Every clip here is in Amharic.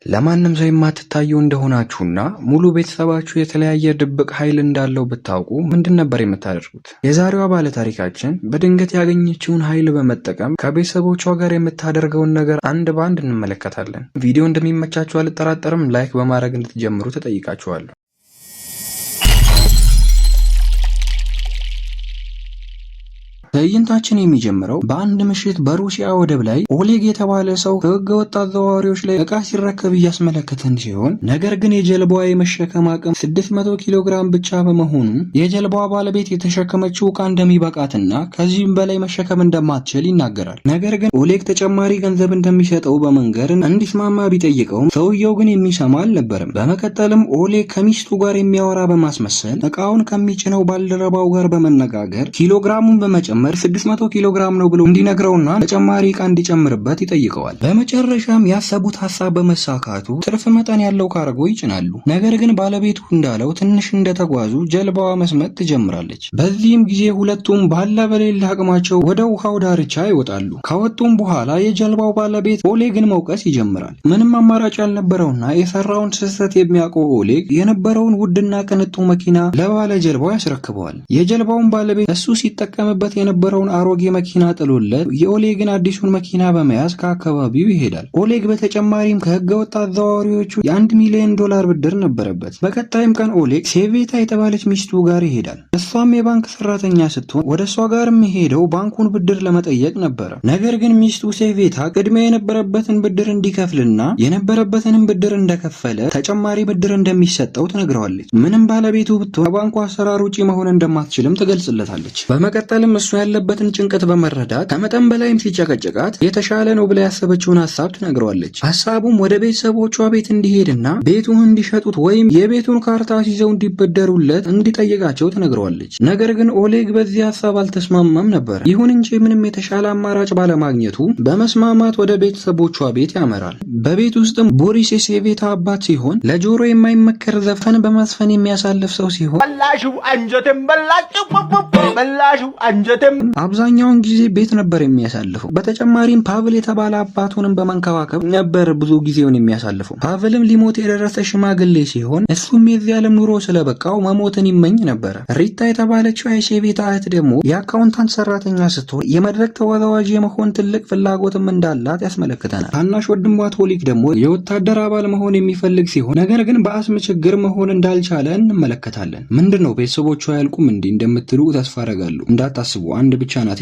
ለማንም ሰው የማትታዩ እንደሆናችሁና ሙሉ ቤተሰባችሁ የተለያየ ድብቅ ኃይል እንዳለው ብታውቁ ምንድን ነበር የምታደርጉት? የዛሬዋ ባለ ታሪካችን በድንገት ያገኘችውን ኃይል በመጠቀም ከቤተሰቦቿ ጋር የምታደርገውን ነገር አንድ በአንድ እንመለከታለን። ቪዲዮ እንደሚመቻችሁ አልጠራጠርም። ላይክ በማድረግ እንድትጀምሩ ተጠይቃችኋለሁ። ትዕይንታችን የሚጀምረው በአንድ ምሽት በሩሲያ ወደብ ላይ ኦሌግ የተባለ ሰው ከህገወጥ አዘዋዋሪዎች ላይ ዕቃ ሲረከብ እያስመለከተን ሲሆን ነገር ግን የጀልባዋ የመሸከም አቅም 600 ኪሎ ግራም ብቻ በመሆኑ የጀልባዋ ባለቤት የተሸከመችው ዕቃ እንደሚበቃትና ከዚህም በላይ መሸከም እንደማትችል ይናገራል። ነገር ግን ኦሌግ ተጨማሪ ገንዘብ እንደሚሰጠው በመንገር እንዲስማማ ቢጠይቀውም ሰውየው ግን የሚሰማ አልነበረም። በመቀጠልም ኦሌግ ከሚስቱ ጋር የሚያወራ በማስመሰል ዕቃውን ከሚጭነው ባልደረባው ጋር በመነጋገር ኪሎግራሙን በመጨመር 600 ኪሎ ግራም ነው ብሎ እንዲነግረውና ተጨማሪ ዕቃ እንዲጨምርበት ይጠይቀዋል። በመጨረሻም ያሰቡት ሐሳብ በመሳካቱ ትርፍ መጠን ያለው ካርጎ ይጭናሉ። ነገር ግን ባለቤቱ እንዳለው ትንሽ እንደተጓዙ ጀልባዋ መስመጥ ትጀምራለች። በዚህም ጊዜ ሁለቱም ባላ በሌላ አቅማቸው ወደ ውሃው ዳርቻ ይወጣሉ። ከወጡም በኋላ የጀልባው ባለቤት ኦሌግን መውቀስ ይጀምራል። ምንም አማራጭ ያልነበረውና የሰራውን ስህተት የሚያውቀው ኦሌግ የነበረውን ውድና ቅንጡ መኪና ለባለ ጀልባው ያስረክበዋል። የጀልባውን ባለቤት እሱ ሲጠቀምበት የነበረውን አሮጌ መኪና ጥሎለት የኦሌግን አዲሱን መኪና በመያዝ ከአካባቢው ይሄዳል። ኦሌግ በተጨማሪም ከህገወጥ አዘዋዋሪዎቹ የ1 ሚሊዮን ዶላር ብድር ነበረበት። በቀጣይም ቀን ኦሌግ ሴቬታ የተባለች ሚስቱ ጋር ይሄዳል። እሷም የባንክ ሰራተኛ ስትሆን ወደ እሷ ጋር የሚሄደው ባንኩን ብድር ለመጠየቅ ነበረ። ነገር ግን ሚስቱ ሴቬታ ቅድሚያ የነበረበትን ብድር እንዲከፍልና የነበረበትንም ብድር እንደከፈለ ተጨማሪ ብድር እንደሚሰጠው ትነግረዋለች። ምንም ባለቤቱ ብትሆን ከባንኩ አሰራር ውጪ መሆን እንደማትችልም ትገልጽለታለች። በመቀጠልም እሱ ያለበትን ጭንቀት በመረዳት ከመጠን በላይም ሲጨቀጭቃት የተሻለ ነው ብላ ያሰበችውን ሐሳብ ትነግረዋለች። ሐሳቡም ወደ ቤተሰቦቿ ቤት እንዲሄድና ቤቱን እንዲሸጡት ወይም የቤቱን ካርታ ሲዘው እንዲበደሩለት እንዲጠይቃቸው ትነግረዋለች። ነገር ግን ኦሌግ በዚህ ሐሳብ አልተስማማም ነበር። ይሁን እንጂ ምንም የተሻለ አማራጭ ባለማግኘቱ በመስማማት ወደ ቤተሰቦቿ ቤት ያመራል። በቤት ውስጥም ቦሪስ የሴቬታ አባት ሲሆን ለጆሮ የማይመከር ዘፈን በማስፈን የሚያሳልፍ ሰው ሲሆን በላሹ አንጀቴም በላሹ አንጀቴም አብዛኛውን ጊዜ ቤት ነበር የሚያሳልፈው። በተጨማሪም ፓቭል የተባለ አባቱንም በመንከባከብ ነበር ብዙ ጊዜውን የሚያሳልፈው። ፓቭልም ሊሞት የደረሰ ሽማግሌ ሲሆን እሱም የዚህ ዓለም ኑሮ ስለበቃው መሞትን ይመኝ ነበር። ሪታ የተባለችው የሴቬታ እህት ደግሞ የአካውንታንት ሰራተኛ ስትሆን የመድረክ ተወዛዋዥ የመሆን ትልቅ ፍላጎትም እንዳላት ያስመለክተናል። ታናሽ ወንድሟ ቶሊክ ደግሞ የወታደር አባል መሆን የሚፈልግ ሲሆን ነገር ግን በአስም ችግር መሆን እንዳልቻለ እንመለከታለን። ምንድነው ቤተሰቦቿ አያልቁም እንዴ እንደምትሉ ተስፋ አደርጋለሁ። እንዳታስቡ አንድ ብቻ ናት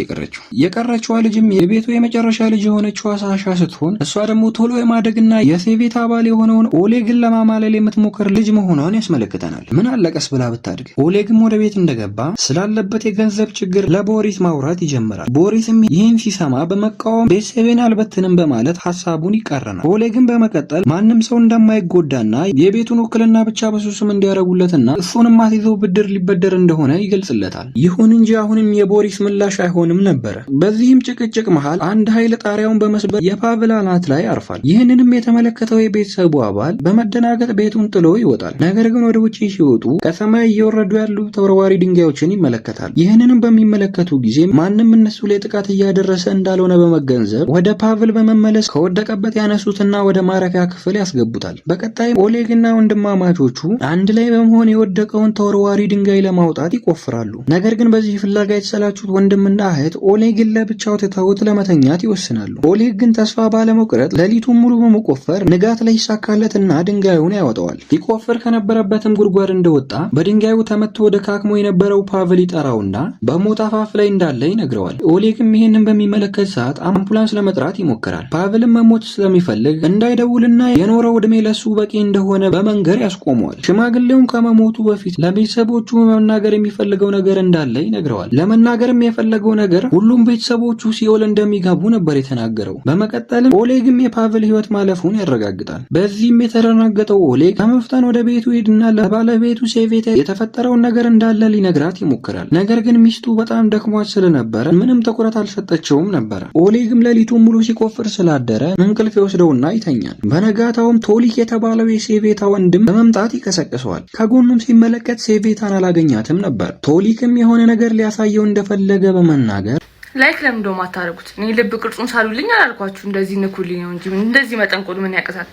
የቀረችዋ ልጅም የቤቱ የመጨረሻ ልጅ የሆነችው ሳሻ ስትሆን እሷ ደግሞ ቶሎ የማደግና የሴቬታ አባል የሆነውን ኦሌግን ለማማለል የምትሞክር ልጅ መሆኗን ያስመለክተናል። ምን አለቀስ ብላ ብታድግ። ኦሌግም ወደ ቤት እንደገባ ስላለበት የገንዘብ ችግር ለቦሪስ ማውራት ይጀምራል። ቦሪስም ይህን ሲሰማ በመቃወም ቤተሰቤን አልበትንም በማለት ሐሳቡን ይቃረናል። ኦሌግም በመቀጠል ማንም ሰው እንደማይጎዳና የቤቱን ውክልና ብቻ በሱስም እንዲያረጉለትና እሱንም አስይዘው ብድር ሊበደር እንደሆነ ይገልጽለታል። ይሁን እንጂ አሁንም የቦሪስ ምላሽ አይሆንም ነበር። በዚህም ጭቅጭቅ መሃል አንድ ኃይል ጣሪያውን በመስበር የፓቭል አናት ላይ አርፋል። ይህንንም የተመለከተው የቤተሰቡ አባል በመደናገጥ ቤቱን ጥሎ ይወጣል። ነገር ግን ወደ ውጪ ሲወጡ ከሰማይ እየወረዱ ያሉ ተወርዋሪ ድንጋዮችን ይመለከታል። ይህንንም በሚመለከቱ ጊዜ ማንም እነሱ ላይ ጥቃት እያደረሰ እንዳልሆነ በመገንዘብ ወደ ፓቭል በመመለስ ከወደቀበት ያነሱትና ወደ ማረፊያ ክፍል ያስገቡታል። በቀጣይም ኦሌግና ወንድማማቾቹ አንድ ላይ በመሆን የወደቀውን ተወርዋሪ ድንጋይ ለማውጣት ይቆፍራሉ። ነገር ግን በዚህ ፍላጋ የተሰላቹት ወንድምና እህት ኦሌግን ለብቻው ትተውት ለመተኛት ይወስናሉ። ኦሌግ ግን ተስፋ ባለመቁረጥ ሌሊቱን ሙሉ በመቆፈር ንጋት ላይ ይሳካለትና ድንጋዩን ያወጣዋል። ሊቆፍር ከነበረበትም ጉድጓድ እንደወጣ በድንጋዩ ተመቶ ወደ ካክሞ የነበረው ፓቭል ይጠራውና በሞት አፋፍ ላይ እንዳለ ይነግረዋል። ኦሌግም ይህንን በሚመለከት ሰዓት አምቡላንስ ለመጥራት ይሞክራል። ፓቭልም መሞት ስለሚፈልግ እንዳይደውልና የኖረው ዕድሜ ለሱ በቂ እንደሆነ በመንገር ያስቆመዋል። ሽማግሌውም ከመሞቱ በፊት ለቤተሰቦቹ መናገር የሚፈልገው ነገር እንዳለ ይነግረዋል። ለመናገርም የፈለገው ነገር ሁሉም ቤተሰቦቹ ሲኦል እንደሚገቡ ነበር የተናገረው። በመቀጠልም ኦሌግም የፓቭል ሕይወት ማለፉን ያረጋግጣል። በዚህም የተደናገጠው ኦሌግ ከመፍጠን ወደ ቤቱ ሄድና ለባለቤቱ ሴቬታ የተፈጠረውን ነገር እንዳለ ሊነግራት ይሞክራል። ነገር ግን ሚስቱ በጣም ደክሟት ስለነበረ ምንም ትኩረት አልሰጠችውም ነበር። ኦሌግም ሌሊቱን ሙሉ ሲቆፍር ስላደረ እንቅልፍ ይወስደውና ይተኛል። በነጋታውም ቶሊክ የተባለው የሴቬታ ወንድም በመምጣት ይቀሰቅሰዋል። ከጎኑም ሲመለከት ሴቬታን አላገኛትም ነበር። ቶሊክም የሆነ ነገር ሊያሳየው እንደፈለገ በመናገር ላይክ ለምን ደሞ አታረጉት? እኔ ልብ ቅርጹን ሳሉልኝ አላልኳችሁ? እንደዚህ ንኩልኝ ነው እንጂ እንደዚህ መጠንቆል ምን ያቀሳል?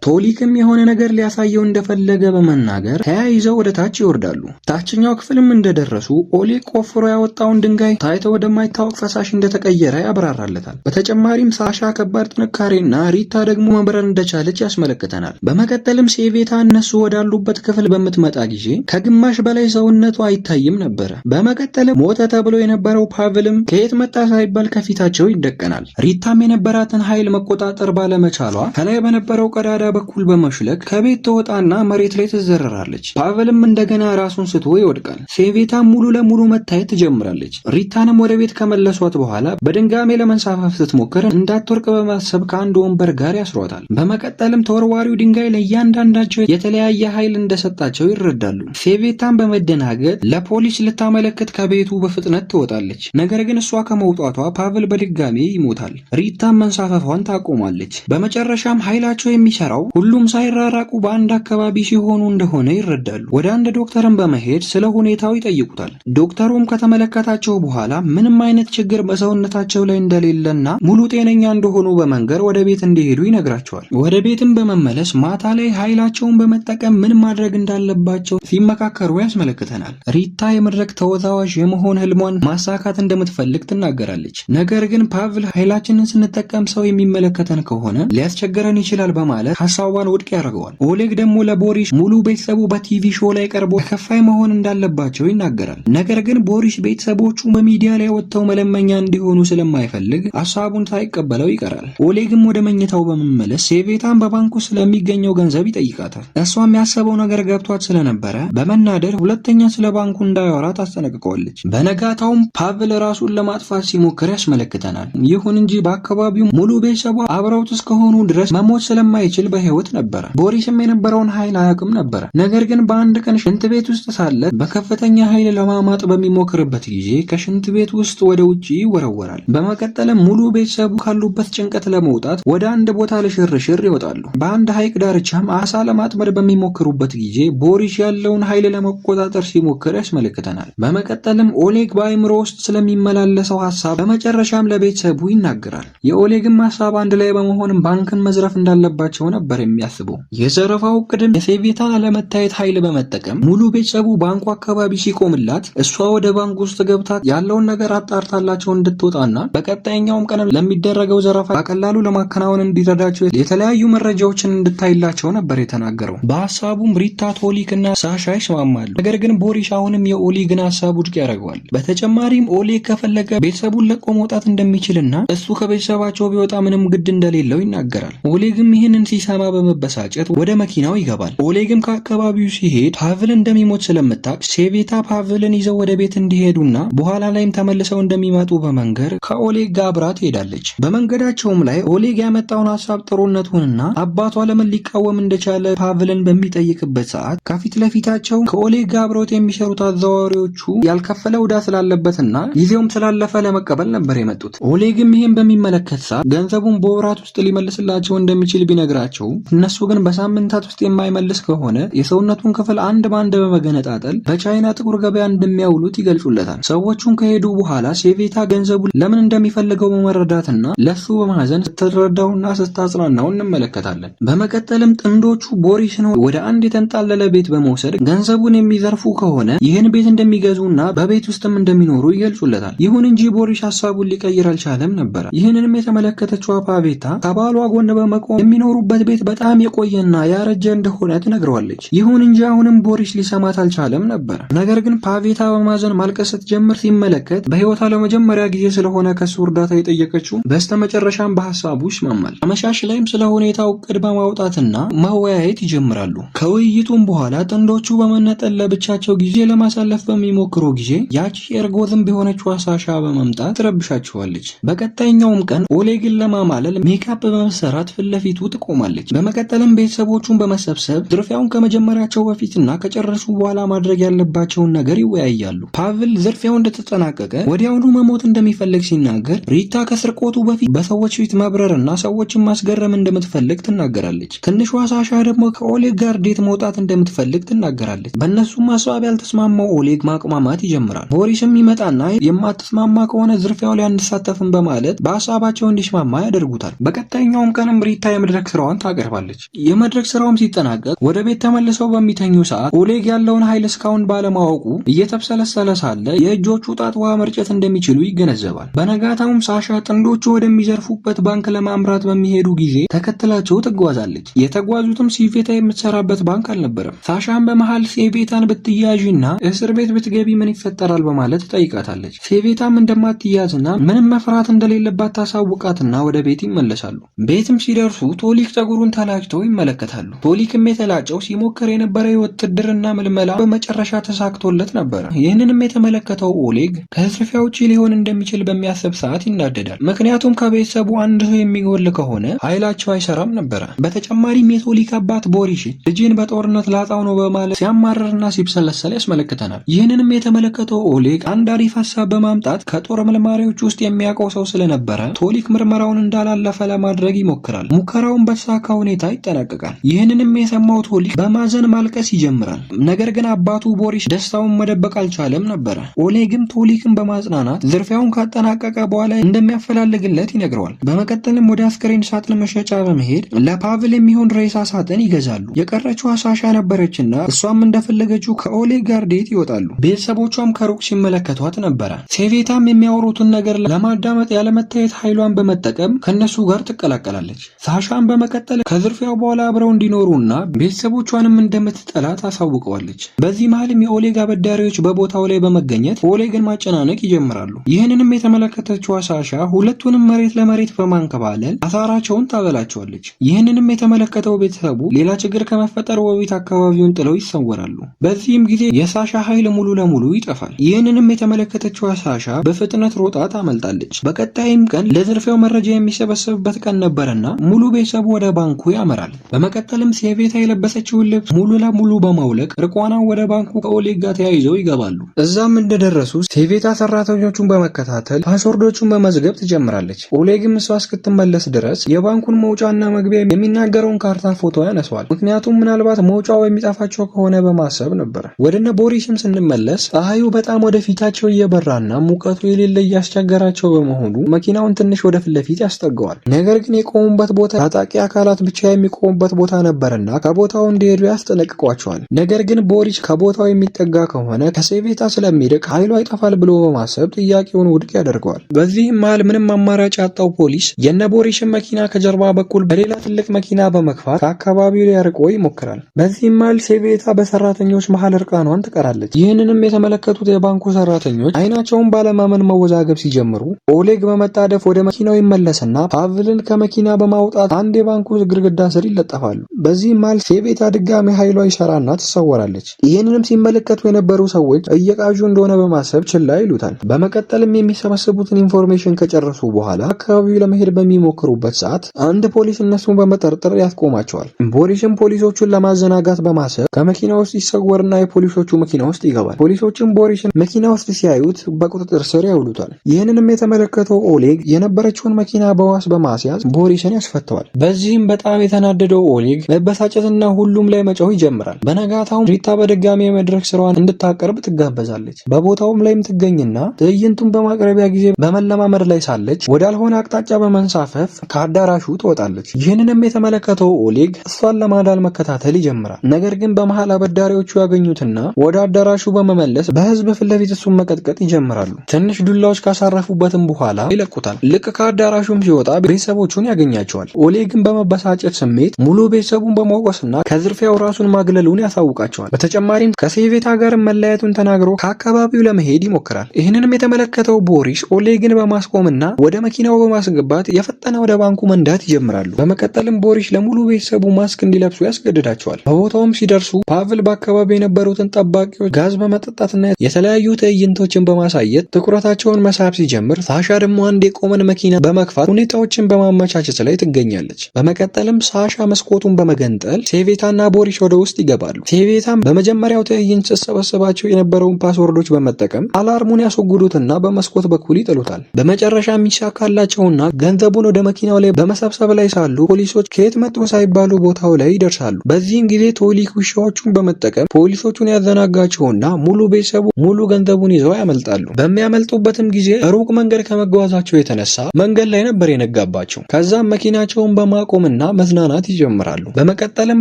ቶሊክም የሆነ ነገር ሊያሳየው እንደፈለገ በመናገር ተያይዘው ወደ ታች ይወርዳሉ። ታችኛው ክፍልም እንደደረሱ ኦሌግ ቆፍሮ ያወጣውን ድንጋይ ታይቶ ወደማይታወቅ ፈሳሽ እንደተቀየረ ያብራራለታል። በተጨማሪም ሳሻ ከባድ ጥንካሬና ሪታ ደግሞ መብረር እንደቻለች ያስመለክተናል። በመቀጠልም ሴቬታ እነሱ ወዳሉበት ክፍል በምትመጣ ጊዜ ከግማሽ በላይ ሰውነቱ አይታይም ነበረ። በመቀጠልም ሞተ ተብሎ የነበረው ፓቭልም ከየት መጣ ሳይባል ከፊታቸው ይደቀናል። ሪታም የነበራትን ኃይል መቆጣጠር ባለመቻሏ ከላይ በነበረው ቀዳዳ በኩል በመሽለክ ከቤት ተወጣና መሬት ላይ ትዘረራለች። ፓቭልም እንደገና ራሱን ስቶ ይወድቃል። ሴቬታ ሙሉ ለሙሉ መታየት ትጀምራለች። ሪታንም ወደ ቤት ከመለሷት በኋላ በድንጋሜ ለመንሳፈፍ ስትሞክር እንዳትወርቅ በማሰብ ከአንድ ወንበር ጋር ያስሯታል። በመቀጠልም ተወርዋሪው ድንጋይ ለእያንዳንዳቸው የተለያየ ኃይል እንደሰጣቸው ይረዳሉ። ሴቬታን በመደናገጥ ለፖሊስ ልታመለክት ከቤቱ በፍጥነት ትወጣለች። ነገር ግን እሷ ከመውጣቷ ፓቭል በድጋሜ ይሞታል። ሪታም መንሳፈፏን ታቆማለች። በመጨረሻም ኃይላቸው የሚሰራው ሁሉም ሳይራራቁ በአንድ አካባቢ ሲሆኑ እንደሆነ ይረዳሉ። ወደ አንድ ዶክተርን በመሄድ ስለ ሁኔታው ይጠይቁታል። ዶክተሩም ከተመለከታቸው በኋላ ምንም አይነት ችግር በሰውነታቸው ላይ እንደሌለና ሙሉ ጤነኛ እንደሆኑ በመንገር ወደ ቤት እንዲሄዱ ይነግራቸዋል። ወደ ቤትም በመመለስ ማታ ላይ ኃይላቸውን በመጠቀም ምን ማድረግ እንዳለባቸው ሲመካከሩ ያስመለክተናል። ሪታ የመድረክ ተወዛዋዥ የመሆን ህልሟን ማሳካት እንደምትፈልግ ትናገራለች። ነገር ግን ፓቭል ኃይላችንን ስንጠቀም ሰው የሚመለከተን ከሆነ ሊያስቸግረን ይችላል በማለት ሐሳቧን ውድቅ ያደርገዋል። ኦሌግ ደግሞ ለቦሪስ ሙሉ ቤተሰቡ በቲቪ ሾው ላይ ቀርቦ ተከፋይ መሆን እንዳለባቸው ይናገራል። ነገር ግን ቦሪስ ቤተሰቦቹ በሚዲያ ላይ ወጥተው መለመኛ እንዲሆኑ ስለማይፈልግ ሐሳቡን ሳይቀበለው ይቀራል። ኦሌግም ወደ መኝታው በመመለስ ሴቬታን በባንኩ ስለሚገኘው ገንዘብ ይጠይቃታል። እሷም ያሰበው ነገር ገብቷት ስለነበረ በመናደር ሁለተኛ ስለ ባንኩ እንዳያወራ ታስጠነቅቀዋለች። በነጋታውም ፓቭል ራሱን ለማጥፋት ሲሞክር ያስመለክተናል። ይሁን እንጂ በአካባቢው ሙሉ ቤተሰቡ አብረውት እስከሆኑ ድረስ መሞት ስለማይችል በህይወት ነበረ። ቦሪስም የነበረውን ኃይል አያውቅም ነበረ። ነገር ግን በአንድ ቀን ሽንት ቤት ውስጥ ሳለ በከፍተኛ ኃይል ለማማጥ በሚሞክርበት ጊዜ ከሽንት ቤት ውስጥ ወደ ውጪ ይወረወራል። በመቀጠልም ሙሉ ቤተሰቡ ካሉበት ጭንቀት ለመውጣት ወደ አንድ ቦታ ለሽርሽር ይወጣሉ። በአንድ ሐይቅ ዳርቻም አሳ ለማጥመድ በሚሞክሩበት ጊዜ ቦሪስ ያለውን ኃይል ለመቆጣጠር ሲሞክር ያስመለክተናል። በመቀጠልም ኦሌግ በአይምሮ ውስጥ ስለሚመላለሰው ሐሳብ በመጨረሻም ለቤተሰቡ ይናገራል። የኦሌግም ሐሳብ አንድ ላይ በመሆንም ባንክን መዝረፍ እንዳለባቸው ነበር የሚያስበው። የዘረፋው ዕቅድም የሴቬታን አለመታየት ኃይል በመጠቀም ሙሉ ቤተሰቡ ባንኩ አካባቢ ሲቆምላት እሷ ወደ ባንክ ውስጥ ገብታ ያለውን ነገር አጣርታላቸው እንድትወጣና በቀጣይኛውም ቀን ለሚደረገው ዘረፋ በቀላሉ ለማከናወን እንዲረዳቸው የተለያዩ መረጃዎችን እንድታይላቸው ነበር የተናገረው። በሐሳቡም ሪታ፣ ቶሊክ እና ሳሻ ይስማማሉ። ነገር ግን ቦሪስ አሁንም የኦሌግን ሐሳብ ውድቅ ያደርገዋል። በተጨማሪም ኦሌግ ከፈለገ ቤተሰቡን ለቆ መውጣት እንደሚችልና እሱ ከቤተሰባቸው ቢወጣ ምንም ግድ እንደሌለው ይናገራል። ኦሌግም ይህንን ሲሰማ በመበሳጨት ወደ መኪናው ይገባል። ኦሌግም ከአካባቢው ሲሄድ ፓቭል እንደሚሞት ስለምታውቅ ሴቬታ ፓቭልን ይዘው ወደ ቤት እንዲሄዱና በኋላ ላይም ተመልሰው እንደሚመጡ በመንገር ከኦሌግ ጋር አብራ ትሄዳለች። በመንገዳቸውም ላይ ኦሌግ ያመጣውን ሐሳብ ጥሩነቱንና አባቷ ለምን ሊቃወም እንደቻለ ፓቭልን በሚጠይቅበት ሰዓት ከፊት ለፊታቸው ከኦሌግ ጋር አብረውት የሚሰሩት አዘዋዋሪዎቹ ያልከፈለ ዕዳ ስላለበትና ጊዜውም ስላለፈ ለመቀበል ነበር የመጡት። ኦሌግም ይህን በሚመለከት ሰዓት ገንዘቡን በወራት ውስጥ ሊመልስላቸው እንደሚችል ቢነግራቸው እነሱ ግን በሳምንታት ውስጥ የማይመልስ ከሆነ የሰውነቱን ክፍል አንድ ባንድ በመገነጣጠል በቻይና ጥቁር ገበያ እንደሚያውሉት ይገልጹለታል። ሰዎቹን ከሄዱ በኋላ ሴቬታ ገንዘቡን ለምን እንደሚፈልገው በመረዳትና ለሱ በማዘን ስትረዳውና ስታጽናናው እንመለከታለን። በመቀጠልም ጥንዶቹ ቦሪስን ወደ አንድ የተንጣለለ ቤት በመውሰድ ገንዘቡን የሚዘርፉ ከሆነ ይህን ቤት እንደሚገዙና በቤት ውስጥም እንደሚኖሩ ይገልጹለታል። ይሁን እንጂ ቦሪስ ሐሳቡን ሊቀይር አልቻለም ነበረ። ይህንንም የተመለከተችው ፓቬታ ከባሏ ጎን በመቆም የሚኖሩበት ቤት በጣም የቆየና ያረጀ እንደሆነ ትነግረዋለች። ይሁን እንጂ አሁንም ቦሪስ ሊሰማት አልቻለም ነበር። ነገር ግን ፓቬታ በማዘን ማልቀስ ስትጀምር ሲመለከት በህይወቷ ለመጀመሪያ ጊዜ ስለሆነ ከሱ እርዳታ የጠየቀችው በስተመጨረሻም በሐሳቡ ይስማማል። አመሻሽ ላይም ስለ ሁኔታው እቅድ በማውጣትና መወያየት ይጀምራሉ። ከውይይቱም በኋላ ጥንዶቹ በመነጠል ለብቻቸው ጊዜ ለማሳለፍ በሚሞክሩ ጊዜ ያቺ ኤርጎዝም ቢሆነችው ሳሻ በመምጣት ትረብሻቸዋለች። በቀጣይኛውም ቀን ኦሌግን ለማማለል ሜካፕ በመሰራት ፊት ለፊቱ ትቆማለች። ትነግረዋለች። በመቀጠልም ቤተሰቦቹን በመሰብሰብ ዝርፊያውን ከመጀመሪያቸው በፊትና ከጨረሱ በኋላ ማድረግ ያለባቸውን ነገር ይወያያሉ። ፓቭል ዝርፊያው እንደተጠናቀቀ ወዲያውኑ መሞት እንደሚፈልግ ሲናገር ሪታ ከስርቆቱ በፊት በሰዎች ፊት መብረርና ሰዎችን ማስገረም እንደምትፈልግ ትናገራለች። ትንሿ ሳሻ ደግሞ ከኦሌግ ጋር ዴት መውጣት እንደምትፈልግ ትናገራለች። በእነሱም ሀሳብ ያልተስማማው ኦሌግ ማቅማማት ይጀምራል። ቦሪስም ይመጣና የማትስማማ ከሆነ ዝርፊያው ላይ አንሳተፍም በማለት በሀሳባቸው እንዲስማማ ያደርጉታል። በቀጣይኛውም ቀንም ሪታ የመድረክ ስራዋን ታቀርባለች። የመድረክ ስራውም ሲጠናቀቅ ወደ ቤት ተመልሰው በሚተኙ ሰዓት ኦሌግ ያለውን ኃይል እስካሁን ባለማወቁ እየተብሰለሰለ ሳለ የእጆቹ ጣት ውሃ መርጨት እንደሚችሉ ይገነዘባል። በነጋታውም ሳሻ ጥንዶቹ ወደሚዘርፉበት ባንክ ለማምራት በሚሄዱ ጊዜ ተከትላቸው ትጓዛለች። የተጓዙትም ሴቬታ የምትሰራበት ባንክ አልነበረም። ሳሻን በመሃል ሴቬታን ብትያዥና እስር ቤት ብትገቢ ምን ይፈጠራል በማለት ትጠይቃታለች። ሴቬታም እንደማትያዝና ምንም መፍራት እንደሌለባት ታሳውቃትና ወደ ቤት ይመለሳሉ። ቤትም ሲደርሱ ቶሊክ ፀጉሩን ተላጭቶ ይመለከታሉ። ቶሊክም የተላጨው ሲሞክር የነበረ የውትድርና ምልመላ በመጨረሻ ተሳክቶለት ነበረ። ይህንንም የተመለከተው ኦሌግ ከዝርፊያ ውጪ ሊሆን እንደሚችል በሚያስብ ሰዓት ይናደዳል። ምክንያቱም ከቤተሰቡ አንድ ሰው የሚጎል ከሆነ ኃይላቸው አይሰራም ነበረ። በተጨማሪም የቶሊክ አባት ቦሪስ ልጅን በጦርነት ላጣው ነው በማለት ሲያማርርና ሲብሰለሰል ያስመለክተናል። ይህንንም የተመለከተው ኦሌግ አንድ አሪፍ ሀሳብ በማምጣት ከጦር ምልማሪዎች ውስጥ የሚያውቀው ሰው ስለነበረ ቶሊክ ምርመራውን እንዳላለፈ ለማድረግ ይሞክራል። ሙከራውን በተሳካ ሁኔታ ይጠናቀቃል። ይህንንም የሰማው ቶሊክ በማዘን ማልቀስ ይጀምራል። ነገር ግን አባቱ ቦሪስ ደስታውን መደበቅ አልቻለም ነበረ። ኦሌግም ቶሊክን በማጽናናት ዝርፊያውን ካጠናቀቀ በኋላ እንደሚያፈላልግለት ይነግረዋል። በመቀጠልም ወደ አስክሬን ሳጥን መሸጫ በመሄድ ለፓቭል የሚሆን ሬሳ ሳጥን ይገዛሉ። የቀረችው ሳሻ ነበረችና እሷም እንደፈለገችው ከኦሌግ ጋር ዴት ይወጣሉ። ቤተሰቦቿም ከሩቅ ሲመለከቷት ነበረ። ሴቬታም የሚያወሩትን ነገር ለማዳመጥ ያለመታየት ኃይሏን በመጠቀም ከነሱ ጋር ትቀላቀላለች። ሳሻን በመቀጠል ከዝርፊያው በኋላ አብረው እንዲኖሩና ቤተሰቦቿንም እንደምትጠላ ታሳውቀዋለች። በዚህ መሃልም የኦሌግ አበዳሪዎች በቦታው ላይ በመገኘት ኦሌግን ማጨናነቅ ይጀምራሉ። ይህንንም የተመለከተችው ሳሻ ሁለቱንም መሬት ለመሬት በማንከባለል አሳራቸውን ታበላቸዋለች። ይህንንም የተመለከተው ቤተሰቡ ሌላ ችግር ከመፈጠሩ በፊት አካባቢውን ጥለው ይሰወራሉ። በዚህም ጊዜ የሳሻ ኃይል ሙሉ ለሙሉ ይጠፋል። ይህንንም የተመለከተችው ሳሻ በፍጥነት ሮጣ ታመልጣለች። በቀጣይም ቀን ለዝርፊያው መረጃ የሚሰበሰብበት ቀን ነበርና ሙሉ ቤተሰቡ ወደ ባንኩ ያመራል። በመቀጠልም ሴቬታ የለበሰችውን ልብስ ሙሉ ለሙሉ በማውለቅ ርቋናው ወደ ባንኩ ከኦሌግ ጋር ተያይዘው ይገባሉ። እዛም እንደደረሱ ሴቬታ ሰራተኞቹን በመከታተል ፓስወርዶቹን በመዝገብ ትጀምራለች። ኦሌግም እሷ እስክትመለስ ድረስ የባንኩን መውጫና መግቢያ የሚናገረውን ካርታ ፎቶ ያነሷል። ምክንያቱም ምናልባት መውጫው የሚጠፋቸው ከሆነ በማሰብ ነበር። ወደነ ቦሪስም ስንመለስ ፀሐዩ በጣም ወደፊታቸው እየበራና ሙቀቱ የሌለ እያስቸገራቸው በመሆኑ መኪናውን ትንሽ ወደ ፊት ለፊት ያስጠገዋል። ነገር ግን የቆሙበት ቦታ ታጣቂ አካላት ብቻ የሚቆሙበት ቦታ ነበርና ከቦታው እንዲሄዱ ያስጠነቅቋቸዋል። ነገር ግን ቦሪስ ከቦታው የሚጠጋ ከሆነ ከሴቬታ ስለሚርቅ ኃይሏ ይጠፋል ብሎ በማሰብ ጥያቄውን ውድቅ ያደርገዋል። በዚህም መሃል ምንም አማራጭ ያጣው ፖሊስ የነ ቦሪስን መኪና ከጀርባ በኩል በሌላ ትልቅ መኪና በመግፋት ከአካባቢው ሊያርቆ ይሞክራል። በዚህም መሃል ሴቬታ በሰራተኞች መሃል እርቃኗን ትቀራለች። ይህንንም የተመለከቱት የባንኩ ሰራተኞች አይናቸውን ባለማመን መወዛገብ ሲጀምሩ ኦሌግ በመጣደፍ ወደ መኪናው ይመለስና ፓቭልን ከመኪና በማውጣት አንድ የባንኩ ግድግዳ ስር ይለጠፋሉ። በዚህም መሃል ሴቬታ ድጋሚ ኃይሏ ይሰራና ትሰወራለች። ይህንንም ሲመለከቱ የነበሩ ሰዎች እየቃዡ እንደሆነ በማሰብ ችላ ይሉታል። በመቀጠልም የሚሰበስቡትን ኢንፎርሜሽን ከጨረሱ በኋላ አካባቢው ለመሄድ በሚሞክሩበት ሰዓት አንድ ፖሊስ እነሱን በመጠርጠር ያስቆማቸዋል። ቦሪስም ፖሊሶቹን ለማዘናጋት በማሰብ ከመኪና ውስጥ ይሰወርና የፖሊሶቹ መኪና ውስጥ ይገባል። ፖሊሶችም ቦሪስን መኪና ውስጥ ሲያዩት በቁጥጥር ስር ያውሉታል። ይህንንም የተመለከተው ኦሌግ የነበረችውን መኪና በዋስ በማስያዝ ቦሪስን ያስፈተዋል። በዚህም በጣም የተናደደው ኦሌግ መበሳጨትና ሁሉም ላይ መጮህ ይጀምራል። በነጋታውም ሪታ በድጋሚ የመድረክ ስራዋን እንድታቀርብ ትጋበዛለች። በቦታውም ላይም ትገኝና ትዕይንቱን በማቅረቢያ ጊዜ በመለማመድ ላይ ሳለች ወዳልሆነ አቅጣጫ በመንሳፈፍ ከአዳራሹ ትወጣለች። ይህንንም የተመለከተው ኦሌግ እሷን ለማዳን መከታተል ይጀምራል። ነገር ግን በመሃል አበዳሪዎቹ ያገኙትና ወደ አዳራሹ በመመለስ በህዝብ ፊት ለፊት እሱን መቀጥቀጥ ይጀምራሉ። ትንሽ ዱላዎች ካሳረፉበትም በኋላ ይለቁታል። ልክ ከአዳራሹም ሲወጣ ቤተሰቦቹን ያገኛቸዋል። ኦሌግን በመበሳጨት ስሜት ሙሉ ቤተሰቡን በመውቀስና ከዝርፊያው ራሱን ማግለሉን ያሳውቃቸዋል። በተጨማሪም ከሴቬታ ጋር መለያየቱን ተናግሮ ከአካባቢው ለመሄድ ይሞክራል። ይህንንም የተመለከተው ቦሪስ ኦሌግን በማስቆምና ወደ መኪናው በማስገባት የፈጠነ ወደ ባንኩ መንዳት ይጀምራሉ። በመቀጠልም ቦሪስ ለሙሉ ቤተሰቡ ማስክ እንዲለብሱ ያስገድዳቸዋል። በቦታውም ሲደርሱ ፓቭል በአካባቢው የነበሩትን ጠባቂዎች ጋዝ በመጠጣትና የተለያዩ ትዕይንቶችን በማሳየት ትኩረታቸውን መሳብ ሲጀምር፣ ሳሻ ደግሞ አንድ የቆመን መኪና በመክፋት ሁኔታዎችን በማመቻቸት ላይ ትገኛለች። በመቀጠል በመቀጠልም ሳሻ መስኮቱን በመገንጠል ሴቬታና ቦሪስ ወደ ውስጥ ይገባሉ። ሴቬታም በመጀመሪያው ትዕይንት ስትሰበስባቸው የነበረውን ፓስወርዶች በመጠቀም አላርሙን ያስወግዱትና በመስኮት በኩል ይጥሉታል። በመጨረሻ የሚሳካላቸውና ገንዘቡን ወደ መኪናው ላይ በመሰብሰብ ላይ ሳሉ ፖሊሶች ከየት መጡ ሳይባሉ ቦታው ላይ ይደርሳሉ። በዚህም ጊዜ ቶሊክ ውሻዎቹን በመጠቀም ፖሊሶቹን ያዘናጋቸውና ሙሉ ቤተሰቡ ሙሉ ገንዘቡን ይዘው ያመልጣሉ። በሚያመልጡበትም ጊዜ ሩቅ መንገድ ከመጓዛቸው የተነሳ መንገድ ላይ ነበር የነጋባቸው። ከዛም መኪናቸውን በማቆምና መዝናናት ይጀምራሉ። በመቀጠልም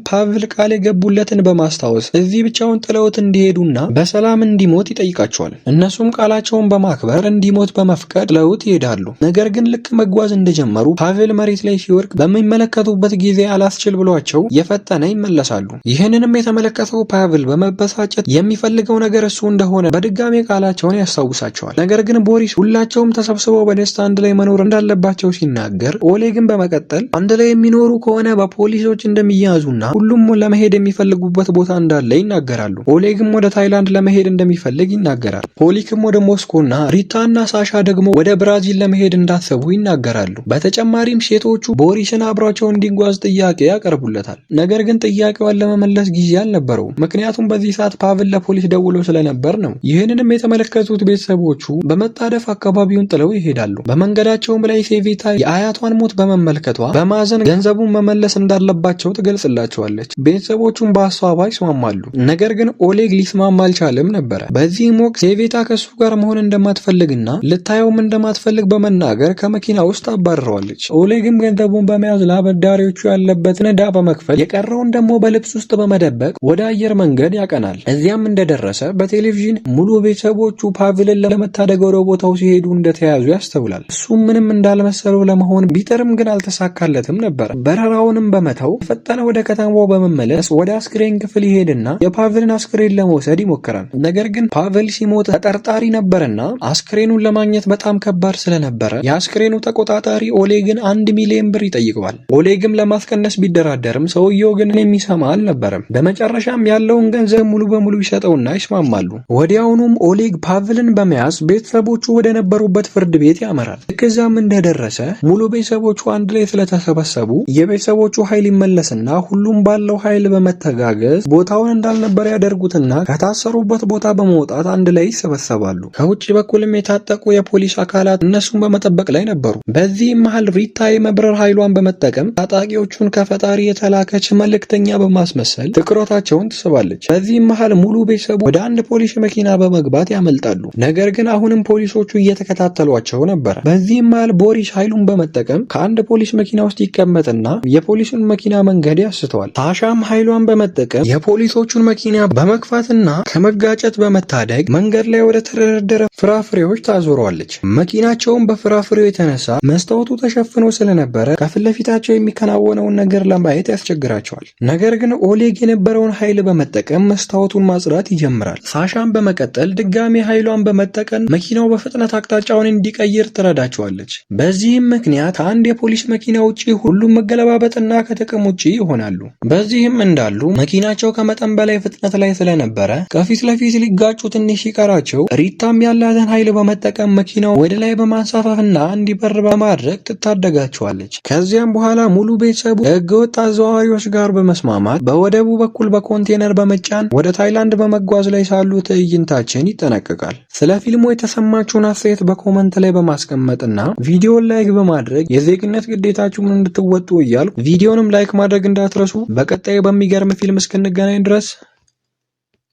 ፓቭል ቃል የገቡለትን በማስታወስ እዚህ ብቻውን ጥለውት እንዲሄዱና በሰላም እንዲሞት ይጠይቃቸዋል። እነሱም ቃላቸውን በማክበር እንዲሞት በመፍቀድ ጥለውት ይሄዳሉ። ነገር ግን ልክ መጓዝ እንደጀመሩ ፓቭል መሬት ላይ ሲወርቅ በሚመለከቱበት ጊዜ አላስችል ብሏቸው የፈጠነ ይመለሳሉ። ይህንንም የተመለከተው ፓቭል በመበሳጨት የሚፈልገው ነገር እሱ እንደሆነ በድጋሚ ቃላቸውን ያስታውሳቸዋል። ነገር ግን ቦሪስ ሁላቸውም ተሰብስበው በደስታ አንድ ላይ መኖር እንዳለባቸው ሲናገር፣ ኦሌግን በመቀጠል አንድ ላይ የሚኖሩ ከሆነ በፖሊሶች እንደሚያዙና ሁሉም ለመሄድ የሚፈልጉበት ቦታ እንዳለ ይናገራሉ። ኦሌግም ወደ ታይላንድ ለመሄድ እንደሚፈልግ ይናገራል። ፖሊክም ወደ ሞስኮና ሪታና ሳሻ ደግሞ ወደ ብራዚል ለመሄድ እንዳሰቡ ይናገራሉ። በተጨማሪም ሴቶቹ ቦሪስን አብሯቸው እንዲጓዝ ጥያቄ ያቀርቡለታል። ነገር ግን ጥያቄዋን ለመመለስ ጊዜ አልነበረውም። ምክንያቱም በዚህ ሰዓት ፓቭል ለፖሊስ ደውሎ ስለነበር ነው። ይህንንም የተመለከቱት ቤተሰቦቹ በመጣደፍ አካባቢውን ጥለው ይሄዳሉ። በመንገዳቸውም ላይ ሴቬታ የአያቷን ሞት በመመልከቷ በማዘን ገንዘቡን መመለስ እንዳለባቸው ትገልጽላቸዋለች። ቤተሰቦቹም በሀሳቧ ይስማማሉ። ነገር ግን ኦሌግ ሊስማማ አልቻለም ነበረ። በዚህም ወቅት ሴቬታ ከሱ ጋር መሆን እንደማትፈልግና ልታየውም እንደማትፈልግ በመናገር ከመኪና ውስጥ አባርረዋለች። ኦሌግም ገንዘቡን በመያዝ ለአበዳሪዎቹ ያለበትን ዕዳ በመክፈል የቀረውን ደግሞ በልብስ ውስጥ በመደበቅ ወደ አየር መንገድ ያቀናል። እዚያም እንደደረሰ በቴሌቪዥን ሙሉ ቤተሰቦቹ ፓቭልን ለመታደግ ወደ ቦታው ሲሄዱ እንደተያዙ ያስተውላል። እሱም ምንም እንዳልመሰለው ለመሆን ቢጥርም ግን አልተሳካለትም ነበር። በረራውንም በመተው ፈጠነ ወደ ከተማው በመመለስ ወደ አስክሬን ክፍል ይሄድና የፓቭልን አስክሬን ለመውሰድ ይሞክራል። ነገር ግን ፓቭል ሲሞት ተጠርጣሪ ነበርና አስክሬኑን ለማግኘት በጣም ከባድ ስለነበረ የአስክሬኑ ተቆጣጣሪ ኦሌግን 1 ሚሊዮን ብር ይጠይቀዋል። ኦሌግም ለማስቀነስ ቢደራደርም ሰውየው ግን የሚሰማ አልነበረም። በመጨረሻም ያለውን ገንዘብ ሙሉ በሙሉ ይሰጠውና ይስማማሉ። ወዲያውኑም ኦሌግ ፓቭልን በመያዝ ቤተሰቦቹ ወደ ነበሩበት ፍርድ ቤት ያመራል። ልክ እዛም እንደደረሰ ሙሉ ቤተሰቦቹ አንድ ላይ ስለተሰበሰቡ የቤተሰቦቹ ኃይል ይመለስና ሁሉም ባለው ኃይል በመተጋገዝ ቦታውን እንዳልነበር ያደርጉትና ከታሰሩበት ቦታ በመውጣት አንድ ላይ ይሰበሰባሉ። ከውጭ በኩልም የታጠቁ የፖሊስ አካላት እነሱን በመጠበቅ ላይ ነበሩ። በዚህም መሃል ሪታ የመብረር ኃይሏን በመጠቀም ታጣቂዎቹን ከፈጣሪ የተላከች መልእክተኛ በማስመሰል ትኩረታቸውን ትስባለች። በዚህም መሃል ሙሉ ቤተሰቡ ወደ አንድ ፖሊስ መኪና በመግባት ያመልጣሉ። ነገር ግን አሁንም ፖሊሶቹ እየተከታተሏቸው ነበረ። በዚህም መሃል ቦሪስ ኃይሉን በመጠቀም ከአንድ ፖሊስ መኪና ውስጥ ይቀመጥና የፖሊሱን መኪና መንገድ ያስተዋል። ሳሻም ኃይሏን በመጠቀም የፖሊሶቹን መኪና በመግፋትና ከመጋጨት በመታደግ መንገድ ላይ ወደ ተደረደረ ፍራፍሬዎች ታዞረዋለች። መኪናቸውን በፍራፍሬው የተነሳ መስታወቱ ተሸፍኖ ስለነበረ ከፊት ለፊታቸው የሚከናወነውን ነገር ለማየት ያስቸግራቸዋል። ነገር ግን ኦሌግ የነበረውን ኃይል በመጠቀም መስታወቱን ማጽዳት ይጀምራል። ሳሻን በመቀጠል ድጋሚ ኃይሏን በመጠቀም መኪናው በፍጥነት አቅጣጫውን እንዲቀይር ትረዳቸዋለች። በዚህም ምክንያት ከአንድ የፖሊስ መኪና ውጪ ሁሉም መገለባበጥና ከጥቅም ውጪ ይሆናሉ። በዚህም እንዳሉ መኪናቸው ከመጠን በላይ ፍጥነት ላይ ስለነበረ ከፊት ለፊት ሊጋጩ ትንሽ ሲቀራቸው ሪታም ያላትን ኃይል በመጠቀም መኪናው ወደ ላይ በማንሳፈፍና እንዲበር በማድረግ ትታደጋቸዋለች። ከዚያም በኋላ ሙሉ ቤተሰቡ ከህገወጥ አዘዋዋሪዎች ጋር በመስማማት በወደቡ በኩል በኮንቴነር በመጫን ወደ ታይላንድ በመጓዝ ላይ ሳሉ ትዕይንታችን ይጠናቀቃል። ስለ ፊልሙ የተሰማችሁን አስተያየት በኮመንት ላይ በማስቀመጥና ቪዲዮን ላይክ በማድረግ የዜግነት ግዴታችሁን እንድትወጡ እያልኩ ቪዲዮንም ላይክ ማድረግ እንዳትረሱ። በቀጣይ በሚገርም ፊልም እስክንገናኝ ድረስ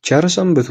ቸር ሰንብቱ።